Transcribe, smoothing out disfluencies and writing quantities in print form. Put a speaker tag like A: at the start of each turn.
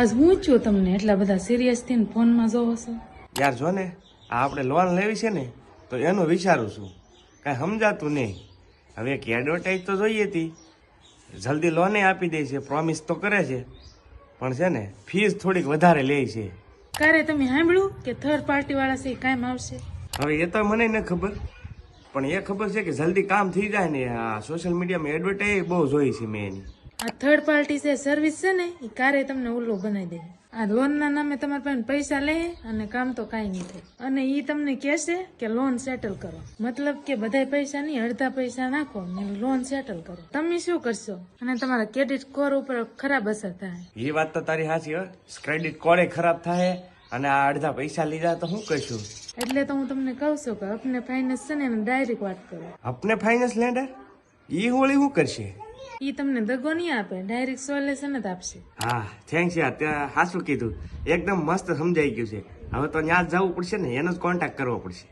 A: આજ હું છું તમને એટલા બધા સિરિયસ થઈને ફોનમાં જોવો છો?
B: યાર જો ને આ આપણે લોન લેવી છે ને તો એનું વિચારું છું, કાંઈ સમજાતું નહીં. હવે એક એડવર્ટાઈઝ તો જોઈએ હતી, જલ્દી લોને આપી દે છે, પ્રોમિસ તો કરે છે, પણ છે ને ફીસ થોડીક વધારે લે છે.
A: ક્યારે તમે સાંભળ્યું કે થર્ડ પાર્ટી વાળા છે કામ આવશે?
B: હવે એ તો મને ન ખબર, પણ એ ખબર છે કે જલ્દી કામ થઈ જાય ને. આ સોશિયલ મીડિયામાં એડવર્ટાઈઝ બહુ જોઈ છે મેં એની.
A: આ થર્ડ પાર્ટી છે સર્વિસ છે ને એ ક્યારે તમને ઉલ્લો બનાવી દે. આ લોન ના નામે તમારા પાસે પૈસા લે અને કામ તો કાંઈ નહીં થાય. અને ઈ તમને કહેશે કે લોન સેટલ કરો, મતલબ કે બધા પૈસા નહીં અડધા પૈસા નાખો ને લોન સેટલ કરો. તમે શું કરશો? અને તમારા ક્રેડિટ સ્કોર ઉપર ખરાબ અસર થાય.
B: એ વાત તો તારી સાચી હોય, ક્રેડિટ કોડે ખરાબ થાય અને આ અડધા પૈસા લીધા તો શું કરશું?
A: એટલે તો હું તમને કહું છું કે આપને ફાઇનાન્સ છે ને એને ડાયરેક્ટ વાત કરો.
B: આપને ફાઇનાન્સ લેન્ડર ઈ હોળી શું કરશે?
A: ઈ તમને દગો નહીં આપે, ડાયરેક્ટ સોલ્યુશન જ આપશે.
B: હા થેન્ક્સ યાર, ત્યાં સાચું કીધું, એકદમ મસ્ત સમજાઈ ગયું છે. હવે તો ત્યાં જ જવું પડશે ને, એનો જ કોન્ટેક્ટ કરવો પડશે.